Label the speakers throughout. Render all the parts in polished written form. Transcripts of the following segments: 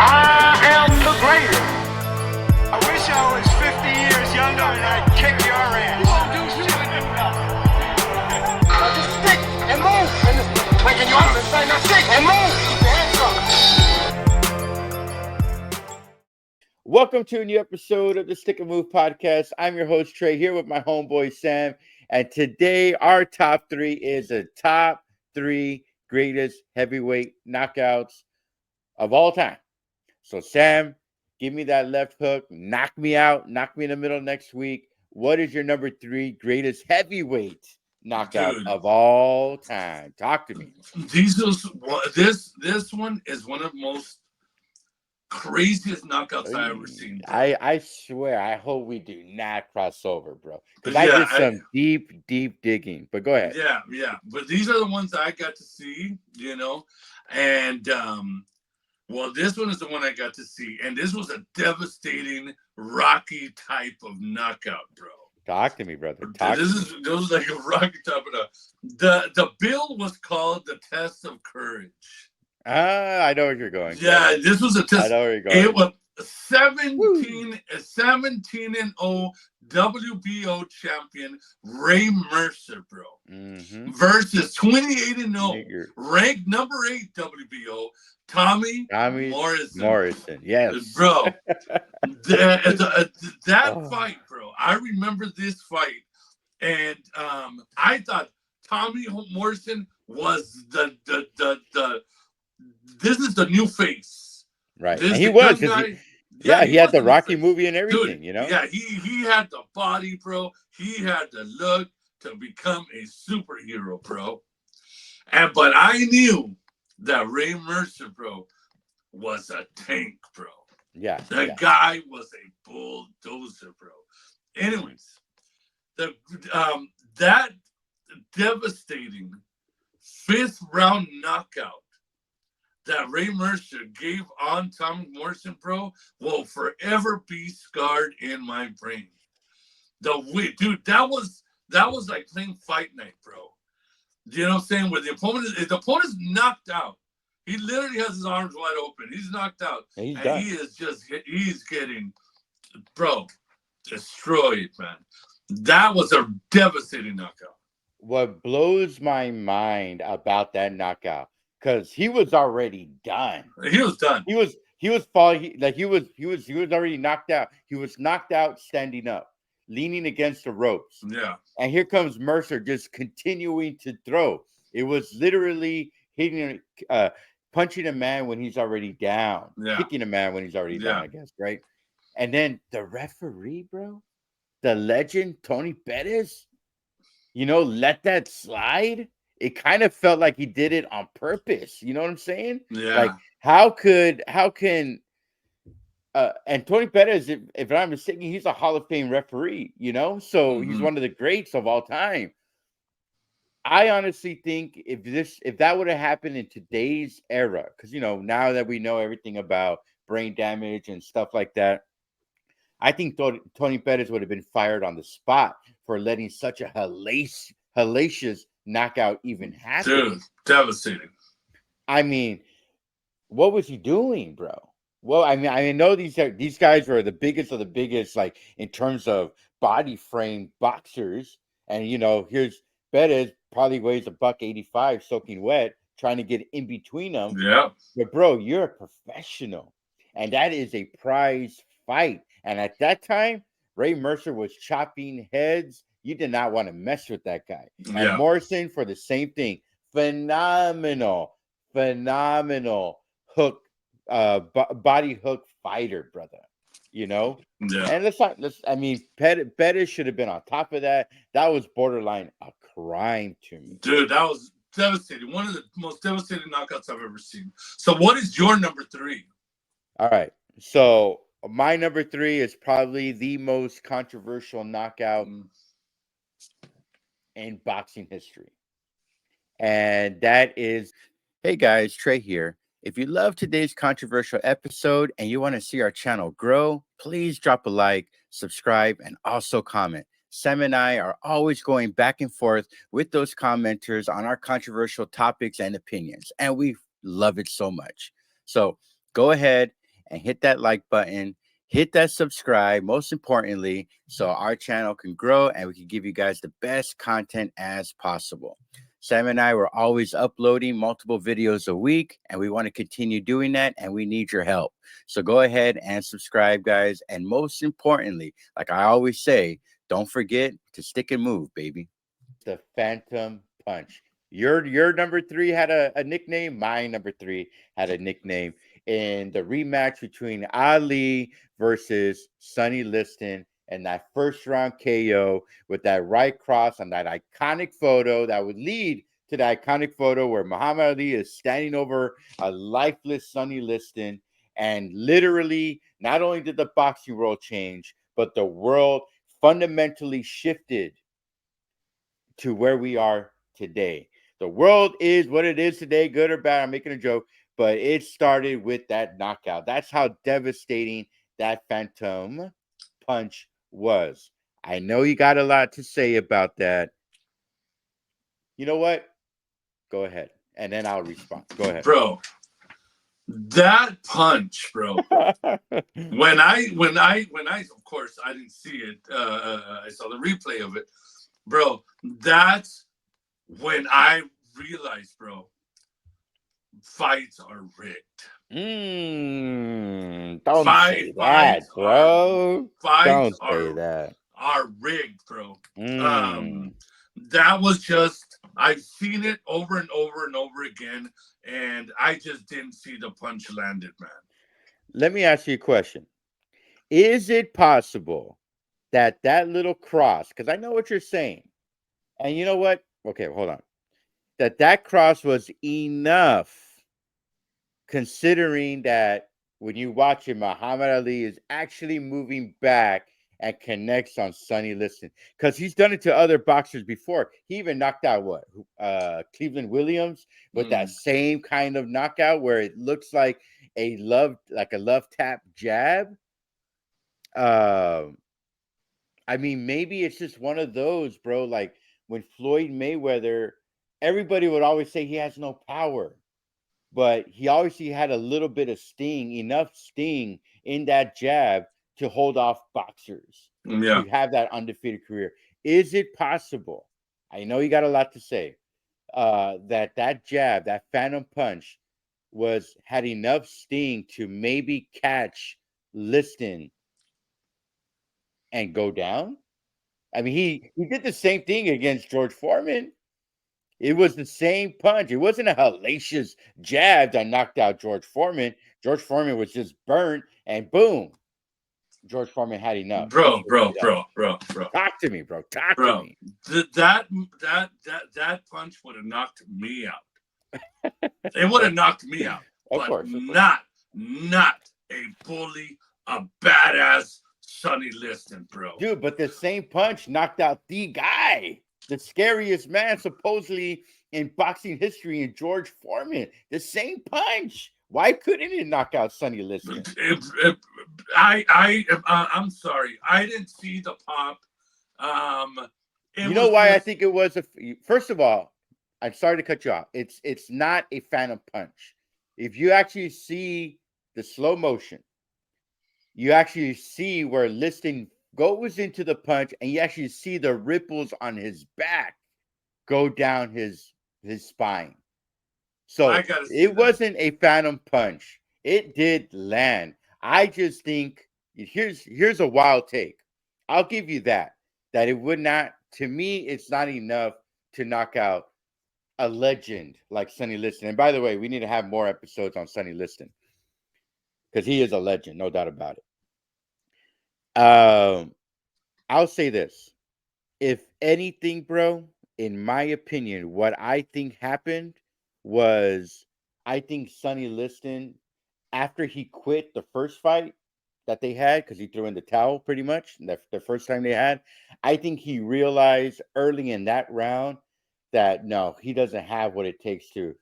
Speaker 1: I am the greatest.
Speaker 2: I wish I was 50 years younger and I'd kick your ass.
Speaker 1: You won't do shit. Just stick and move. And just waking you up and saying, now stick and move. Keep your hands up.
Speaker 3: Welcome to a new episode of the Stick and Move podcast. I'm your host, Trey, here with my homeboy, Sam. And today, our top three is the top three greatest heavyweight knockouts of all time. So, Sam, give me that left hook. Knock me out. Knock me in the middle next week. What is your number three greatest heavyweight knockout of all time? Talk to me.
Speaker 4: This one is one of the most craziest knockouts I've ever seen.
Speaker 3: I swear, I hope we do not cross over, bro. Because I did some deep digging. But go ahead.
Speaker 4: Yeah. But these are the ones I got to see, and well, this one is the one I got to see, and this was a devastating Rocky type of knockout, bro.
Speaker 3: Talk to me, brother.
Speaker 4: This was like a Rocky type of the bill was called the Test of Courage.
Speaker 3: I know where you're going.
Speaker 4: Yeah, this was a test.
Speaker 3: I know where you're going.
Speaker 4: It was 17-0 WBO champion Ray Mercer, bro, versus 28-0 ranked number 8 WBO Tommy Morrison.
Speaker 3: Yes,
Speaker 4: bro. that fight, bro. I remember this fight, and I thought Tommy Morrison was the this is the new face,
Speaker 3: right? And he was, he had the Rocky movie and everything,
Speaker 4: Dude, Yeah, he had the body, bro. He had the look to become a superhero, bro. But I knew that Ray Mercer, bro, was a tank, bro.
Speaker 3: Yeah,
Speaker 4: that guy was a bulldozer, bro. Anyways, that devastating 5th round knockout that Ray Mercer gave on Tommy Morrison, bro, will forever be scarred in my brain. Dude, that was like playing Fight Night, bro. You know what I'm saying? Where the opponent's knocked out. He literally has his arms wide open. He's knocked out.
Speaker 3: And
Speaker 4: he's getting, bro, destroyed, man. That was a devastating knockout.
Speaker 3: What blows my mind about that knockout, because he was already done.
Speaker 4: He was done.
Speaker 3: He was falling. He was already knocked out. He was knocked out standing up, leaning against the ropes.
Speaker 4: Yeah.
Speaker 3: And here comes Mercer just continuing to throw. It was literally hitting, punching a man when he's already down, kicking a man when he's already down, I guess, right? And then the referee, bro, the legend, Tony Pettis, let that slide. It kind of felt like he did it on purpose. You know what I'm saying?
Speaker 4: Yeah.
Speaker 3: Like, how can and Tony Pettis, if I'm not mistaken, he's a Hall of Fame referee, so he's one of the greats of all time. I honestly think if that would have happened in today's era, because now that we know everything about brain damage and stuff like that, I think Tony Pettis would have been fired on the spot for letting such a hellacious knockout even happen.
Speaker 4: Dude, devastating.
Speaker 3: I mean, what was he doing, bro? Well, I know these guys were the biggest of the biggest, like in terms of body frame boxers, and here's Pettis, probably weighs $185, soaking wet, trying to get in between them.
Speaker 4: Yeah.
Speaker 3: But bro, you're a professional, and that is a prize fight. And at that time, Ray Mercer was chopping heads. You did not want to mess with that guy.
Speaker 4: Yeah.
Speaker 3: And Morrison for the same thing. Phenomenal hook, body hook fighter, brother.
Speaker 4: Yeah.
Speaker 3: And Pettis should have been on top of that. That was borderline a crime to me.
Speaker 4: Dude, that was devastating. One of the most devastating knockouts I've ever seen. So what is your number 3?
Speaker 3: All right. So my number 3 is probably the most controversial knockout in boxing history. And that is, hey guys, Trey here. If you love today's controversial episode and you want to see our channel grow, please drop a like, subscribe, and also comment. Sam and I are always going back and forth with those commenters on our controversial topics and opinions, and we love it so much. So go ahead and hit that like button. Hit that subscribe, most importantly, so our channel can grow and we can give you guys the best content as possible. Sam and I were always uploading multiple videos a week, and we want to continue doing that, and we need your help. So go ahead and subscribe, guys. And most importantly, like I always say, don't forget to stick and move, baby. The Phantom Punch. Your number 3 had a nickname. My number 3 had a nickname in the rematch between Ali versus Sonny Liston and that first round KO with that right cross on that iconic photo that would lead to the iconic photo where Muhammad Ali is standing over a lifeless Sonny Liston. And literally, not only did the boxing world change, but the world fundamentally shifted to where we are today. The world is what it is today, good or bad. I'm making a joke, but it started with that knockout. That's how devastating that Phantom Punch was. I know you got a lot to say about that. You know what? Go ahead, and then I'll respond. Go ahead,
Speaker 4: bro. That punch, bro. when I, of course, I didn't see it. I saw the replay of it, bro. That's when I realized, bro, fights are rigged.
Speaker 3: Don't say that, bro. Don't say that.
Speaker 4: Are rigged, bro. That was just, I've seen it over and over and over again, and I just didn't see the punch landed, man.
Speaker 3: Let me ask you a question. Is it possible that little cross, because I know what you're saying, and you know what? Okay, hold on. That cross was enough, considering that when you watch it, Muhammad Ali is actually moving back and connects on Sonny Liston, because he's done it to other boxers before. He even knocked out Cleveland Williams with that same kind of knockout where it looks like a love tap jab. I mean, maybe it's just one of those, bro. Like when Floyd Mayweather, everybody would always say he has no power, but he obviously had a little bit of sting, enough sting in that jab to hold off boxers.
Speaker 4: Yeah.
Speaker 3: To have that undefeated career. Is it possible? I know you got a lot to say. That jab, that Phantom Punch, had enough sting to maybe catch Liston and go down. I mean, he did the same thing against George Foreman. It was the same punch. It wasn't a hellacious jab that knocked out George Foreman. George Foreman was just burnt, and boom, George Foreman had enough.
Speaker 4: Bro.
Speaker 3: Talk to me, bro. Talk to me.
Speaker 4: That punch would have knocked me out. It would have knocked me out.
Speaker 3: Of course.
Speaker 4: Not a bully, a badass Sonny Liston, bro.
Speaker 3: Dude, but the same punch knocked out the guy, the scariest man supposedly in boxing history, in George Foreman. The same punch. Why couldn't it knock out Sonny Liston?
Speaker 4: I'm sorry. I didn't see the pop.
Speaker 3: You know why I think it was first of all, I'm sorry to cut you off. It's not a Phantom Punch. If you actually see the slow motion, you actually see where Liston goes into the punch, and you actually see the ripples on his back go down his spine. So it wasn't a Phantom Punch. It did land. I just think here's a wild take. I'll give you that it would not, to me, it's not enough to knock out a legend like Sonny Liston. And by the way, we need to have more episodes on Sonny Liston because he is a legend, no doubt about it. I'll say this. If anything, bro, in my opinion, what I think happened was, I think Sonny Liston, after he quit the first fight that they had, because he threw in the towel pretty much, the first time they had, I think he realized early in that round that no, he doesn't have what it takes to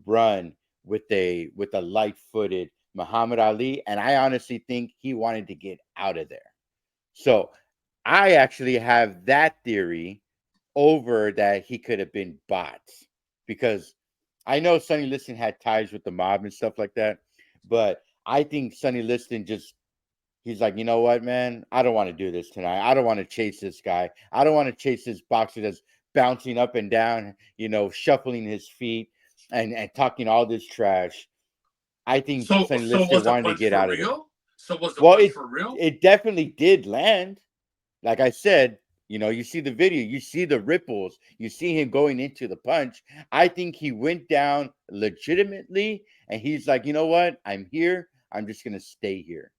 Speaker 3: run with a light-footed Muhammad Ali, and I honestly think he wanted to get out of there. So I actually have that theory over that he could have been bots, because I know Sonny Liston had ties with the mob and stuff like that, but I think Sonny Liston he's like, you know what, man? I don't want to do this tonight. I don't want to chase this guy. I don't want to chase this boxer that's bouncing up and down, shuffling his feet and talking all this trash. I think
Speaker 4: So
Speaker 3: Sonny
Speaker 4: so
Speaker 3: Liston
Speaker 4: was the
Speaker 3: wanted to
Speaker 4: punch
Speaker 3: get
Speaker 4: for
Speaker 3: out of there.
Speaker 4: real? So was the
Speaker 3: Well,
Speaker 4: punch for real?
Speaker 3: it definitely did land. Like I said, you see the video, you see the ripples, you see him going into the punch. I think he went down legitimately, and he's like, you know what? I'm here. I'm just gonna stay here.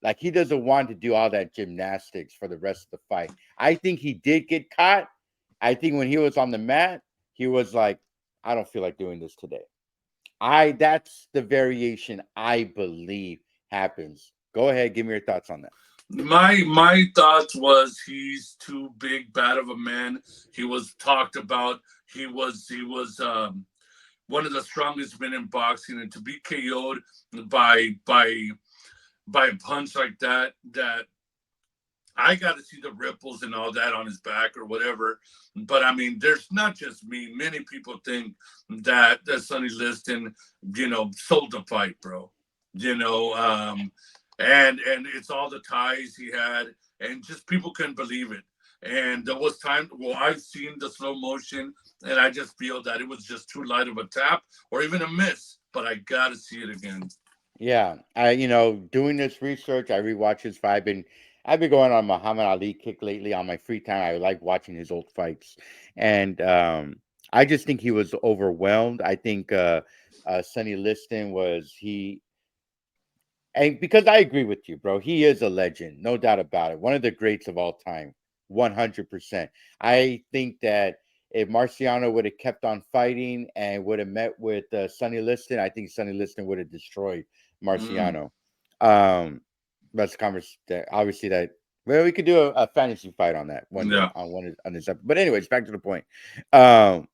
Speaker 3: Like he doesn't want to do all that gymnastics for the rest of the fight. I think he did get caught. I think when he was on the mat, he was like, I don't feel like doing this today. That's the variation I believe happens. Go ahead, give me your thoughts on that.
Speaker 4: My thoughts was he's too big, bad of a man. He was talked about. He was one of the strongest men in boxing, and to be KO'd by a punch like that, I got to see the ripples and all that on his back or whatever. But I mean, there's not just me. Many people think that Sonny Liston, sold the fight, bro. And it's all the ties he had, and just people couldn't believe it. And there was time. Well, I've seen the slow motion, and I just feel that it was just too light of a tap or even a miss. But I got to see it again.
Speaker 3: Yeah, doing this research, I rewatch his fight. I've been going on Muhammad Ali kick lately on my free time. I like watching his old fights, and I just think he was overwhelmed. I think Sonny Liston and because I agree with you, bro, he is a legend, no doubt about it. One of the greats of all time, 100%. I think that if Marciano would have kept on fighting and would have met with Sonny Liston, I think Sonny Liston would have destroyed
Speaker 4: Mm.
Speaker 3: Marciano. That's a conversation. Obviously, we could do a fantasy fight on that one day
Speaker 4: Yeah.
Speaker 3: on this episode. But anyways, back to the point. I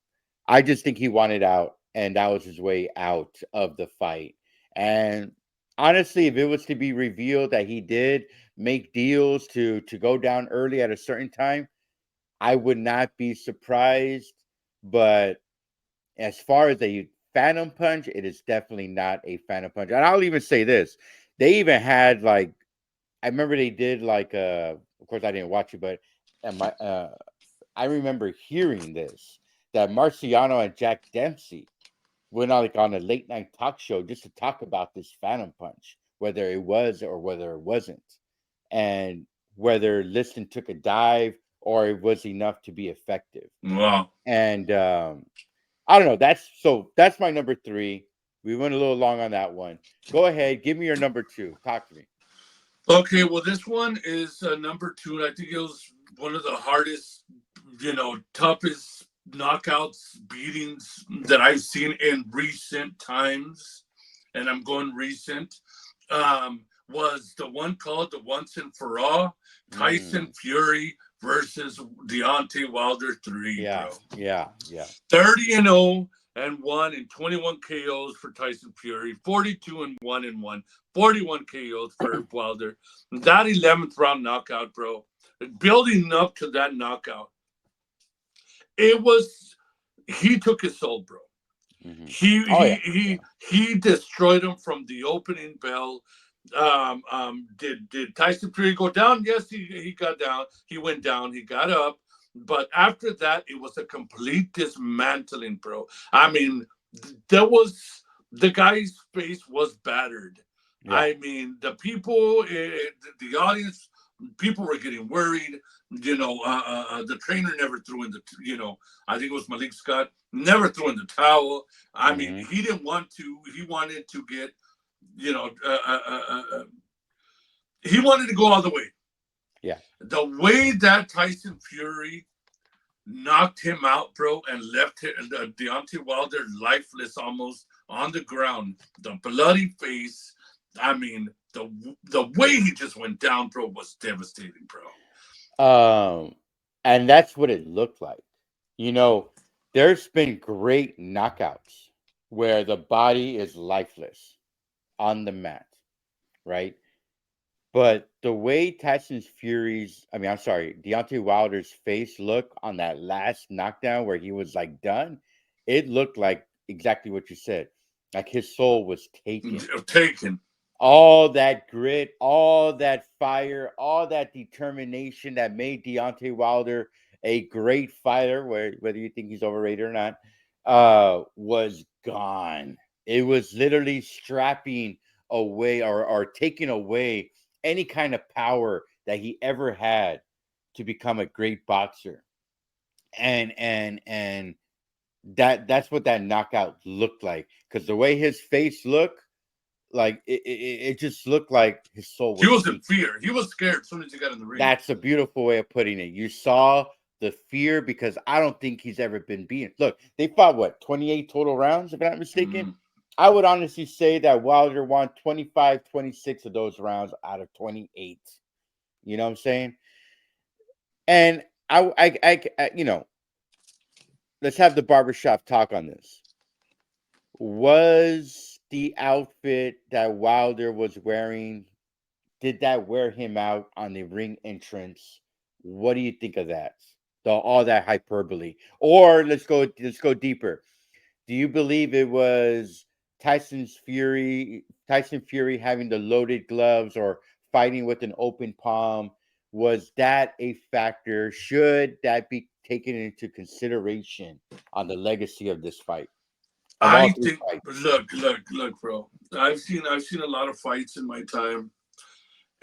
Speaker 3: just think he wanted out, and that was his way out of the fight. And honestly, if it was to be revealed that he did make deals to go down early at a certain time, I would not be surprised. But as far as a phantom punch, it is definitely not a phantom punch. And I'll even say this: they even had like, I remember they did like, of course I didn't watch it, but I remember hearing this, that Marciano and Jack Dempsey went on like on a late night talk show just to talk about this phantom punch, whether it was or whether it wasn't, and whether Liston took a dive or it was enough to be effective.
Speaker 4: Wow.
Speaker 3: And I don't know. That's my number three. We went a little long on that one. Go ahead, give me your number two. Talk to me.
Speaker 4: Okay, well, this one is number two, and I think it was one of the hardest, toughest knockouts, beatings that I've seen in recent times, and I'm going recent. Was the one called the Once and For All, Tyson Fury versus Deontay Wilder 3,
Speaker 3: Yeah,
Speaker 4: bro.
Speaker 3: yeah.
Speaker 4: 30-0 and 1 and 21 KOs for Tyson Fury, 42 and 1 and 1, 41 KOs for Wilder. That 11th round knockout, bro. Building up to that knockout, he took his soul, bro.
Speaker 3: Mm-hmm.
Speaker 4: He destroyed him from the opening bell. Did Tyson Fury go down? Yes, he got down. He went down. He got up. But after that, it was a complete dismantling, bro. I mean, the guy's face was battered. Yeah. I mean, the people, the audience, people were getting worried. The trainer never threw in I think it was Malik Scott, never threw in the towel. I mean, he didn't want to. He wanted to get, he wanted to go all the way.
Speaker 3: Yeah.
Speaker 4: The way that Tyson Fury knocked him out, bro, and left Deontay Wilder lifeless almost on the ground, the bloody face. I mean, the way he just went down, bro, was devastating, bro.
Speaker 3: And that's what it looked like. There's been great knockouts where the body is lifeless on the mat, right? But the way Deontay Wilder's face looked on that last knockdown where he was like done, it looked like exactly what you said. Like his soul was taken. all that grit, all that fire, all that determination that made Deontay Wilder a great fighter, whether you think he's overrated or not, was gone. It was literally strapping away or taking away any kind of power that he ever had to become a great boxer. And that's what that knockout looked like, because the way his face looked, like it just looked like his soul
Speaker 4: He
Speaker 3: was
Speaker 4: was in
Speaker 3: sinking.
Speaker 4: fear. He was scared as soon as he got in the ring.
Speaker 3: That's a beautiful way of putting it. You saw the fear, because I don't think he's ever been beaten. Look, they fought what, 28 total rounds, if I'm not mistaken.
Speaker 4: Mhm.
Speaker 3: I would honestly say that Wilder won 25, 26 of those rounds out of 28. You know what I'm saying? And let's have the barbershop talk on this. Was the outfit that Wilder was wearing, did that wear him out on the ring entrance? What do you think of that? All that hyperbole. Or let's go deeper. Do you believe it was Tyson Fury having the loaded gloves or fighting with an open palm? Was that a factor? Should that be taken into consideration on the legacy of this fight? Of all
Speaker 4: I
Speaker 3: three
Speaker 4: think.
Speaker 3: fights.
Speaker 4: Look, bro. I've seen a lot of fights in my time,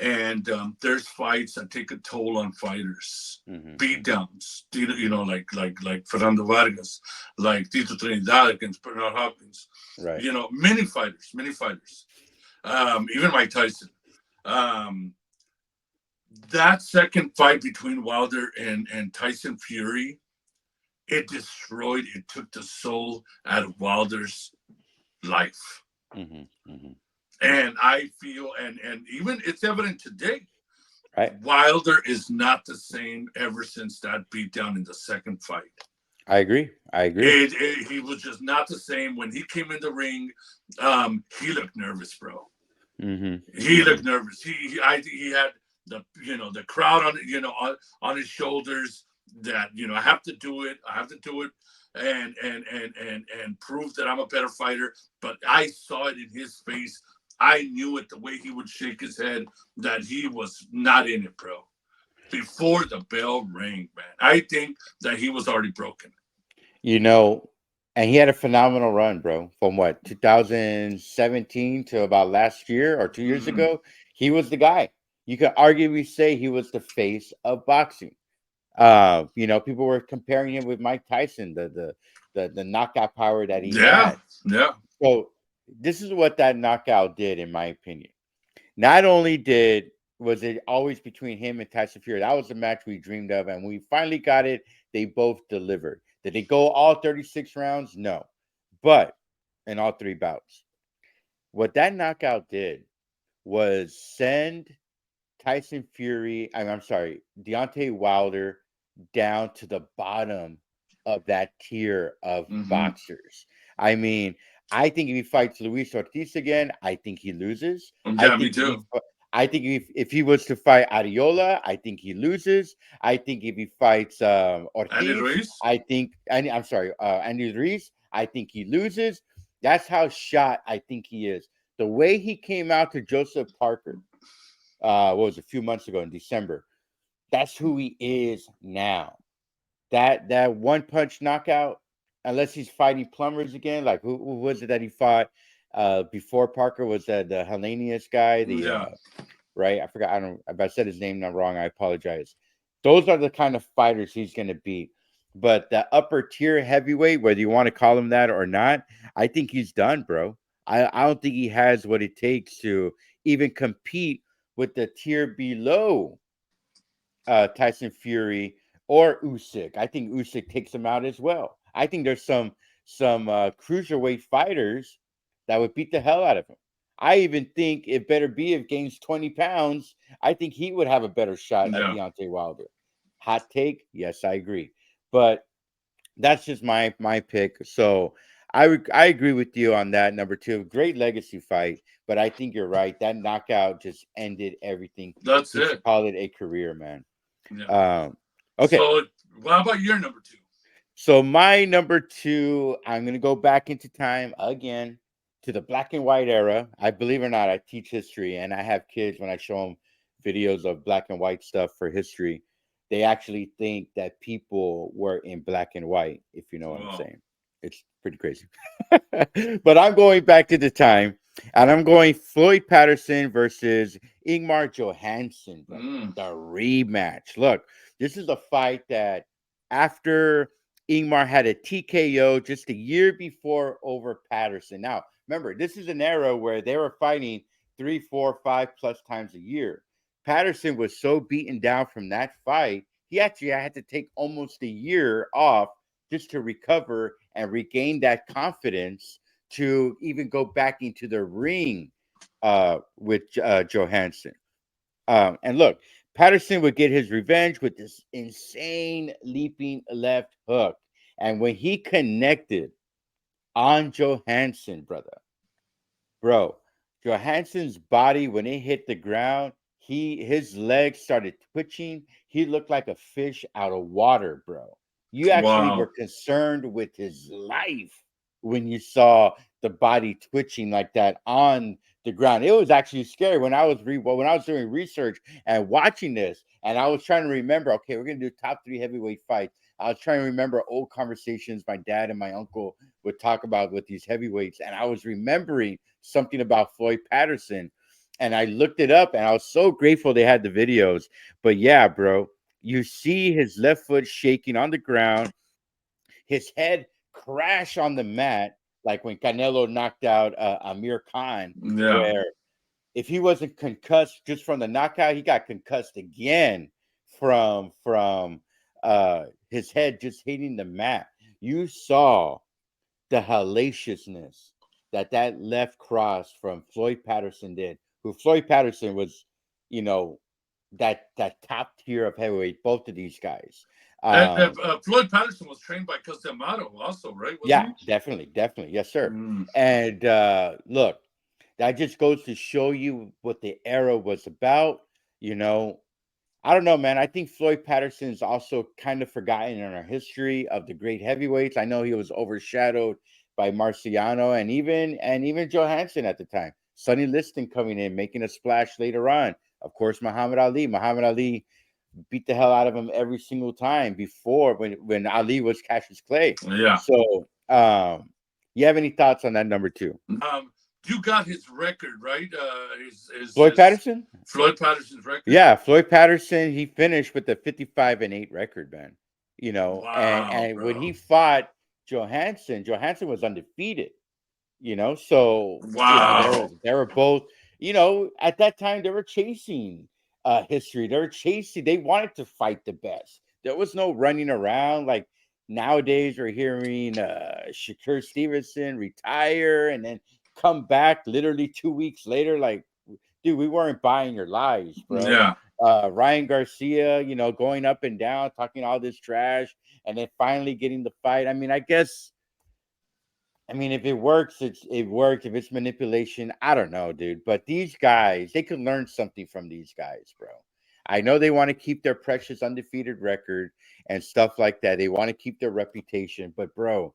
Speaker 4: and there's fights that take a toll on fighters.
Speaker 3: Mm-hmm.
Speaker 4: Beat downs, like Fernando Vargas, like Tito Trinidad against Bernard Hopkins.
Speaker 3: Right.
Speaker 4: Many fighters. Even Mike Tyson. That second fight between Wilder and Tyson Fury, it took the soul out of Wilder's life.
Speaker 3: Mm-hmm. Mm-hmm.
Speaker 4: And I feel, and even it's evident today,
Speaker 3: Right.
Speaker 4: Wilder is not the same ever since that beatdown in the second fight.
Speaker 3: I agree.
Speaker 4: He was just not the same. When he came in the ring, he looked nervous, bro.
Speaker 3: Mm-hmm.
Speaker 4: He looked nervous. He had the crowd on his shoulders, that I have to do it, and prove that I'm a better fighter. But I saw it in his face. I knew it, the way he would shake his head, that he was not in it, bro. Before the bell rang, man, I think that he was already broken.
Speaker 3: And he had a phenomenal run, bro. From what, 2017 to about last year or 2 years
Speaker 4: Mhm.
Speaker 3: ago, he was the guy. You could arguably say he was the face of boxing. People were comparing him with Mike Tyson, the knockout power that he
Speaker 4: Yeah,
Speaker 3: had.
Speaker 4: yeah.
Speaker 3: So this is what that knockout did, in my opinion. Not only was it always between him and Tyson Fury, that was the match we dreamed of, and we finally got it. They both delivered. Did they go all 36 rounds? No. But in all three bouts, what that knockout did was send Deontay Wilder down to the bottom of that tier of boxers. I mean, I think if he fights Luis Ortiz again, I think he loses.
Speaker 4: Yeah, me too.
Speaker 3: I think if he was to fight Ariola, I think he loses. I think if he fights
Speaker 4: Andy
Speaker 3: Ortiz,
Speaker 4: Ruiz?
Speaker 3: Andy Ruiz, I think he loses. That's how shot I think he is. The way he came out to Joseph Parker, what was it, a few months ago in December, that's who he is now. That one punch knockout, unless he's fighting plumbers again, like who was it that he fought before Parker? Was that the Hellenius guy?
Speaker 4: Yeah.
Speaker 3: Right? I forgot. I don't. If I said his name not wrong, I apologize. Those are the kind of fighters he's going to beat. But the upper tier heavyweight, whether you want to call him that or not, I think he's done, bro. I don't think he has what it takes to even compete with the tier below Tyson Fury or Usyk. I think Usyk takes him out as well. I think there's some cruiserweight fighters that would beat the hell out of him. I even think it better be if gains 20 pounds. I think he would have a better shot at Deontay Wilder. Hot take? Yes, I agree. But that's just my pick. So I agree with you on that. Number two, great legacy fight. But I think you're right. That knockout just ended everything.
Speaker 4: That's
Speaker 3: You
Speaker 4: it.
Speaker 3: should call it a career, man.
Speaker 4: Yeah.
Speaker 3: Okay.
Speaker 4: So what about your number two?
Speaker 3: So my number two, I'm gonna go back into time again. to the black and white era. I believe it or not, I teach history, and I have kids when I show them videos of black and white stuff for history. They actually think that people were in black and white, if you know what I'm saying. It's pretty crazy. But I'm going back to the time, and I'm going Floyd Patterson versus Ingmar Johansson, the rematch. Look, this is a fight that after Ingmar had a TKO just a year before over Patterson. Now, remember, this is an era where they were fighting 3, 4, 5+ times a year. Patterson was so beaten down from that fight, he actually had to take almost a year off just to recover and regain that confidence to even go back into the ring with Johansson. And look, Patterson would get his revenge with this insane leaping left hook. And when he connected on Johansson, bro, Johansson's body, when it hit the ground, his legs started twitching. He looked like a fish out of water, bro. You actually were concerned with his life when you saw the body twitching like that on the ground. It was actually scary when I was doing research and watching this, and I was trying to remember, okay, we're gonna do top 3 heavyweight fights. I was trying to remember old conversations my dad and my uncle would talk about with these heavyweights, and I was remembering something about Floyd Patterson, and I looked it up, and I was so grateful they had the videos. But yeah, bro, you see his left foot shaking on the ground, his head crash on the mat, like when Canelo knocked out Amir Khan, where if he wasn't concussed just from the knockout, he got concussed again from his head just hitting the mat. You saw the hellaciousness that left cross from Floyd Patterson did. Who Floyd Patterson was, that top tier of heavyweight. Both of these guys.
Speaker 4: Floyd Patterson was trained by Castellamato also, right?
Speaker 3: Yeah, definitely. Yes, sir. And look, that just goes to show you what the era was about. I don't know, man. I think Floyd Patterson is also kind of forgotten in our history of the great heavyweights. I know he was overshadowed by Marciano and even Johansson at the time. Sonny Liston coming in, making a splash later on. Of course, Muhammad Ali. Muhammad Ali beat the hell out of him every single time before when Ali was Cassius Clay.
Speaker 4: Yeah.
Speaker 3: So, you have any thoughts on that number 2?
Speaker 4: You got his record, right?
Speaker 3: Floyd Patterson?
Speaker 4: Floyd Patterson's record?
Speaker 3: Yeah, Floyd Patterson, he finished with a 55-8 record, man. And when he fought Johansson was undefeated. So they were both, at that time they were chasing history. They wanted to fight the best. There was no running around like nowadays. We're hearing Shakur Stevenson retire and then come back literally 2 weeks later. Like, dude, we weren't buying your lies, bro.
Speaker 4: Yeah.
Speaker 3: Ryan Garcia, going up and down, talking all this trash, and then finally getting the fight. If it works, it works. If it's manipulation, I don't know, dude. But these guys, they could learn something from these guys, bro. I know they want to keep their precious undefeated record and stuff like that. They want to keep their reputation. But, bro,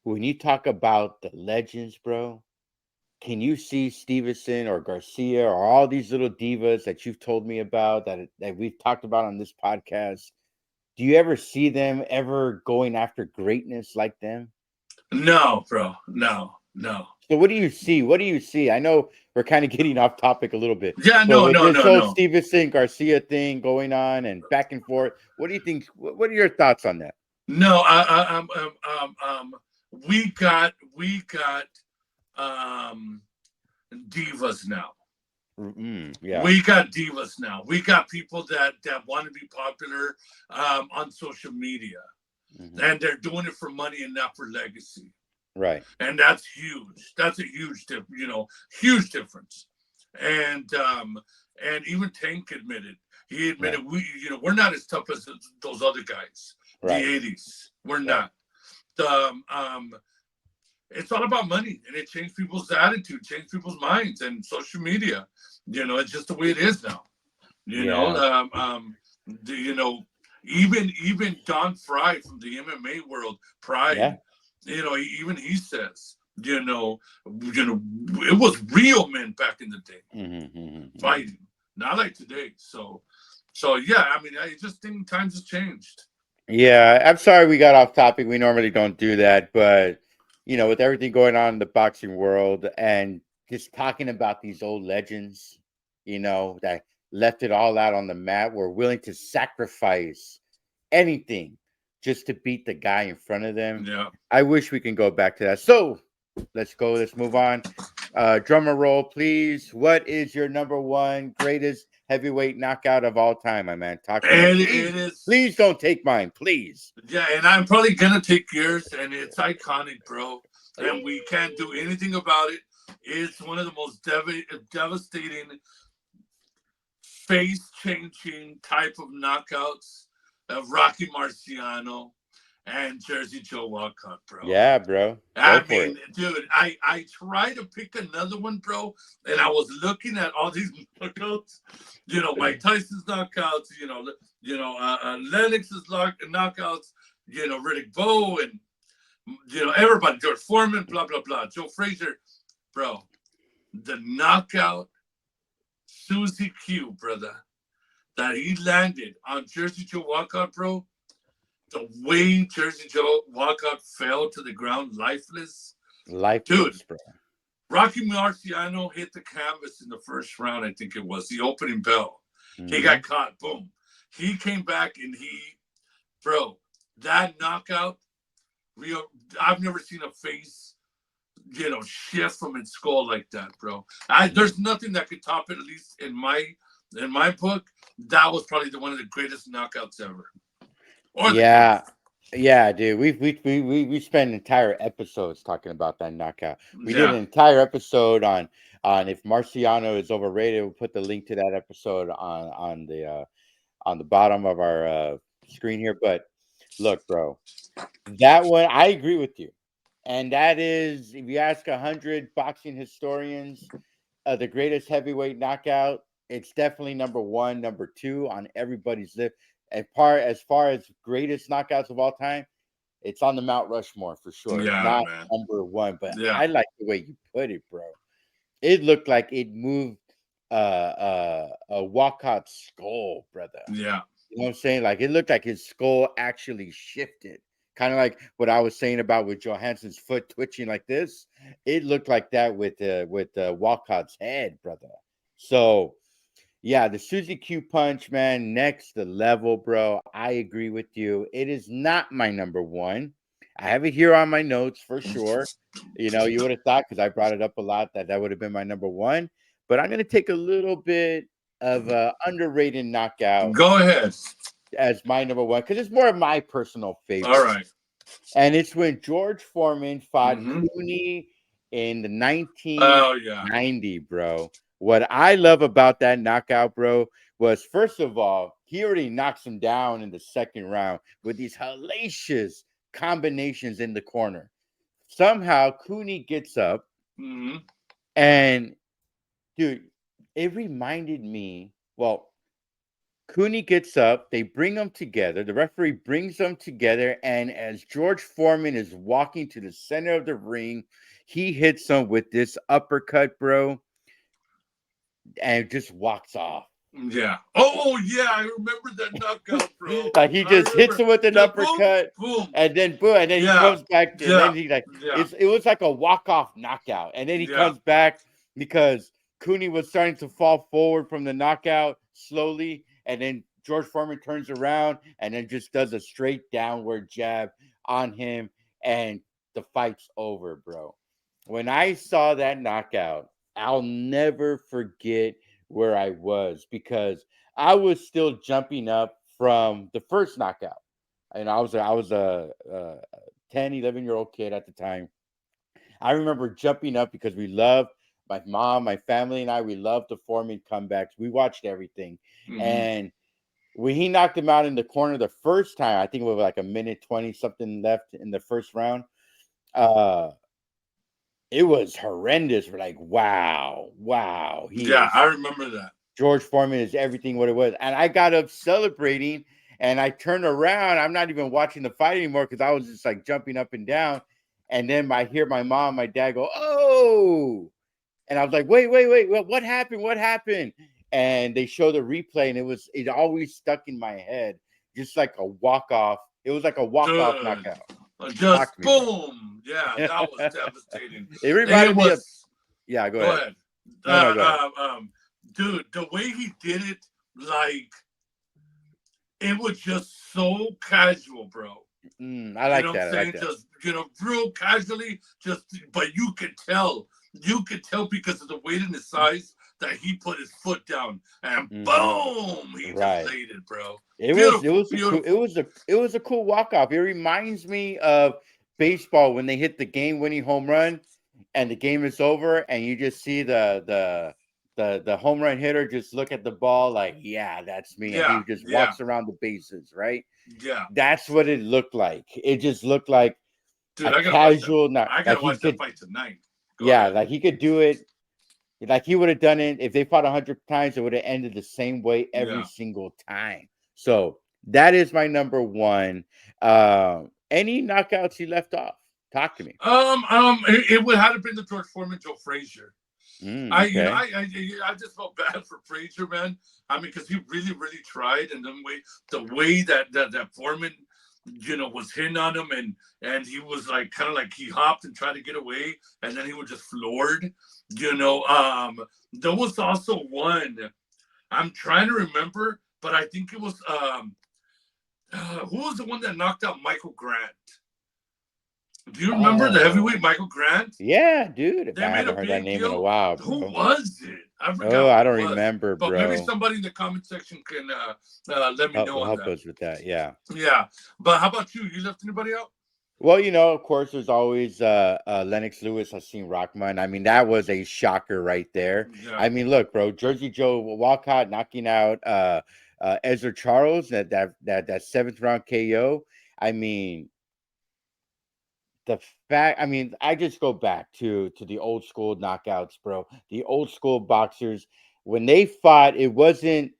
Speaker 3: when you talk about the legends, bro, can you see Stevenson or Garcia or all these little divas that you've told me about that we've talked about on this podcast? Do you ever see them ever going after greatness like them?
Speaker 4: No, bro. No.
Speaker 3: So what do you see? I know we're kind of getting off topic a little bit.
Speaker 4: Yeah, no.
Speaker 3: This whole Stevenson Garcia thing going on and back and forth. What do you think? What are your thoughts on that?
Speaker 4: No, we got divas now.
Speaker 3: Yeah,
Speaker 4: we got divas now. We got people that want to be popular on social media, and they're doing it for money and not for legacy.
Speaker 3: Right.
Speaker 4: And that's huge. That's a huge difference. And even Tank admitted. He admitted we're not as tough as those other guys. Right. The 80s. We're not. It's all about money, and it changed people's attitude, changed people's minds, and social media. It's just the way it is now. Even Don Fry from the MMA world, Pride. Yeah. Even he says It was real men back in the day fighting, not like today. So yeah, I mean, I just think times have changed.
Speaker 3: Yeah, I'm sorry we got off topic. We normally don't do that, but with everything going on in the boxing world and just talking about these old legends, that left it all out on the mat, were willing to sacrifice anything just to beat the guy in front of them.
Speaker 4: Yeah.
Speaker 3: I wish we can go back to that. So let's move on. Drummer roll, please. What is your number one greatest heavyweight knockout of all time, my man? Talk to me.
Speaker 4: It is.
Speaker 3: Please don't take mine, please.
Speaker 4: Yeah, and I'm probably gonna take yours, and it's iconic, bro. And we can't do anything about it. It's one of the most devastating, face-changing type of knockouts of Rocky Marciano and Jersey Joe Walkout, bro.
Speaker 3: Yeah, bro.
Speaker 4: I mean, dude, I tried to pick another one, bro, and I was looking at all these knockouts. Mike Tyson's knockouts. Lennox's knockouts. Riddick Bowe and everybody. George Foreman, blah blah blah. Joe Frazier, bro. The knockout, Susie Q, brother, that he landed on Jersey Joe Walkout, bro. The way Jersey Joe Walkout fell to the ground, lifeless, dude.
Speaker 3: Bro.
Speaker 4: Rocky Marciano hit the canvas in the first round. I think it was the opening bell. He got caught. Boom. He came back and bro, that knockout. I've never seen a face, shift from its skull like that, bro. There's nothing that could top it. At least in my book, that was probably one of the greatest knockouts ever.
Speaker 3: Yeah, dude. We spent entire episodes talking about that knockout. We did an entire episode on if Marciano is overrated. We'll put the link to that episode on the bottom of our screen here. But look, bro, that one I agree with you, and that is, if you ask 100 boxing historians, the greatest heavyweight knockout, it's definitely number one, number two on everybody's list. As far as greatest knockouts of all time, it's on the Mount Rushmore for sure.
Speaker 4: Yeah,
Speaker 3: not
Speaker 4: man.
Speaker 3: number one, but I like the way you put it, bro. It looked like it moved a Walkout's skull, brother.
Speaker 4: Yeah.
Speaker 3: You know what I'm saying? Like, it looked like his skull actually shifted. Kind of like what I was saying about with Johansson's foot twitching like this. It looked like that with Walkout's head, brother. So yeah, the Susie Q punch, man, next level, bro. I agree with you. It is not my number one. I have it here on my notes for sure. You would have thought, because I brought it up a lot, that would have been my number one. But I'm going to take a little bit of underrated knockout.
Speaker 4: Go ahead.
Speaker 3: As my number one, because it's more of my personal favorite.
Speaker 4: All right.
Speaker 3: And it's when George Foreman fought Cooney in the 1990, bro. What I love about that knockout, bro, was, first of all, he already knocks him down in the second round with these hellacious combinations in the corner. Somehow, Cooney gets up, and, dude, it reminded me, Cooney gets up, they bring them together, the referee brings them together, and as George Foreman is walking to the center of the ring, he hits him with this uppercut, bro, and just walks off.
Speaker 4: Yeah. Oh, yeah, I remember that knockout, bro.
Speaker 3: Like, he just hits him with an uppercut,
Speaker 4: boom,
Speaker 3: and then he comes back, and then he it was like a walk-off knockout, and then he comes back because Cooney was starting to fall forward from the knockout slowly, and then George Foreman turns around and then just does a straight downward jab on him, and the fight's over, bro. When I saw that knockout, I'll never forget where I was, because I was still jumping up from the first knockout. And I was a 10, 11-year-old kid at the time. I remember jumping up because we loved, my mom, my family, and I, we loved the Foreman comebacks. We watched everything. And when he knocked him out in the corner the first time, I think it was like a minute 20 something left in the first round. It was horrendous. We're like, wow.
Speaker 4: I remember that.
Speaker 3: George Foreman is everything what it was. And I got up celebrating, and I turned around. I'm not even watching the fight anymore because I was just like jumping up and down. And then I hear my mom, my dad go, "Oh!" And I was like, "Wait, what happened? What happened?" And they show the replay, and it always stuck in my head, just like a walk off. It was like a walk off knockout.
Speaker 4: Just boom. Yeah, that was devastating.
Speaker 3: It reminded me of.
Speaker 4: Was,
Speaker 3: Yeah, go ahead.
Speaker 4: No,
Speaker 3: go ahead.
Speaker 4: Dude, the way he did it, like, it was just so casual, bro.
Speaker 3: I like that. I like that.
Speaker 4: Just, real casually, but you could tell because of the weight and the size that he put his foot down and boom, he just laid it, bro.
Speaker 3: It was a cool walk off. It reminds me of baseball when they hit the game winning home run and the game is over and you just see the home run hitter just look at the ball like, yeah, that's me.
Speaker 4: Yeah,
Speaker 3: and he just walks around the bases, right?
Speaker 4: Yeah.
Speaker 3: That's what it looked like. It just looked like
Speaker 4: Dude,
Speaker 3: a casual.
Speaker 4: I gotta watch that fight tonight.
Speaker 3: Go ahead. Like he could do it. Like he would have done it if they fought 100 times, it would have ended the same way every single time. So that is my number one. Any knockouts you left off? Talk to me.
Speaker 4: It would have been the George Foreman, Joe Frazier.
Speaker 3: Okay.
Speaker 4: I just felt bad for Frazier, man. I mean, because he really, really tried, and the way that Foreman, was hitting on him, and he was like kind of like he hopped and tried to get away, and then he was just floored. There was also one. I'm trying to remember, but I think it was who was the one that knocked out Michael Grant? Do you remember the heavyweight Michael Grant?
Speaker 3: Yeah, dude. I haven't heard that name in a while. Bro.
Speaker 4: Who was it? I forgot.
Speaker 3: Oh, I don't remember,
Speaker 4: but
Speaker 3: bro.
Speaker 4: Maybe somebody in the comment section can let me know on
Speaker 3: help
Speaker 4: that.
Speaker 3: us with that. Yeah.
Speaker 4: Yeah. But how about you? You left anybody out?
Speaker 3: Well, of course, there's always Lennox Lewis, Hasim Rahman. I mean, that was a shocker right there. Yeah. I mean, look, bro, Jersey Joe Walkout knocking out Ezra Charles, that seventh round KO. I mean, I just go back to the old school knockouts, bro. The old school boxers, when they fought, it wasn't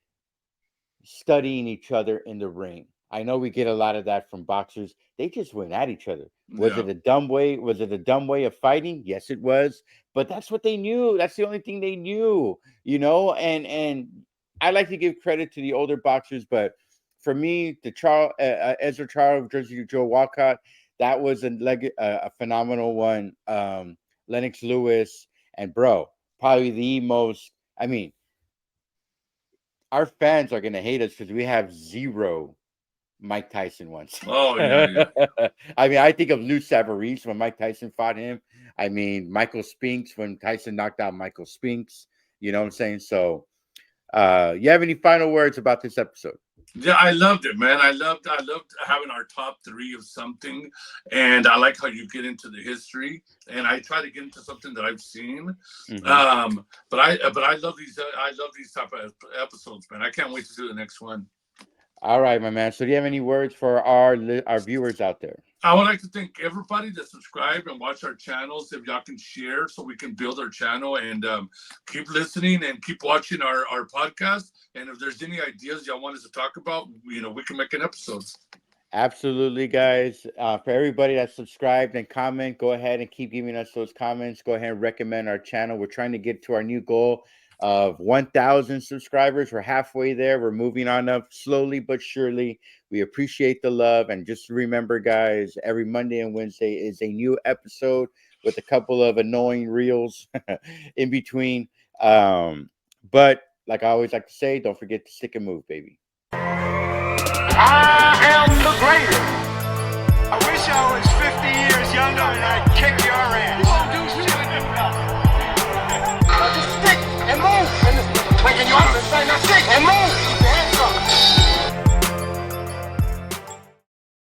Speaker 3: studying each other in the ring. I know we get a lot of that from boxers. They just went at each other. Was it a dumb way? Was it a dumb way of fighting? Yes, it was. But that's what they knew. That's the only thing they knew, And I like to give credit to the older boxers, but for me, the Ezra Charles, Jersey Joe Walcott, that was a phenomenal one. Lennox Lewis, and bro, probably the most. I mean, our fans are gonna hate us because we have 0 Mike Tyson ones.
Speaker 4: Oh yeah.
Speaker 3: I mean, I think of Lou Savarese when Mike Tyson fought him. I mean, Michael Spinks when Tyson knocked out Michael Spinks. You know what I'm saying? So, you have any final words about this episode?
Speaker 4: Yeah, I loved it, man. I loved having our top 3 of something, and I like how you get into the history. And I try to get into something that I've seen. Mm-hmm. But I love these. I love these type of episodes, man. I can't wait to do the next one.
Speaker 3: All right, my man. So, do you have any words for our viewers out there?
Speaker 4: I would like to thank everybody that subscribed and watch our channels. If y'all can share so we can build our channel and keep listening and keep watching our podcast. And if there's any ideas y'all want us to talk about, we can make an episode.
Speaker 3: Absolutely, guys. For everybody that subscribed and comment, go ahead and keep giving us those comments. Go ahead and recommend our channel. We're trying to get to our new goal of 1,000 subscribers. We're halfway there. We're moving on up slowly but surely. We appreciate the love. And just remember, guys, every Monday and Wednesday is a new episode with a couple of annoying reels in between. But like I always like to say, don't forget to stick and move, baby.
Speaker 1: I am the greatest.
Speaker 2: I wish I was 50 years younger and I'd kick your ass.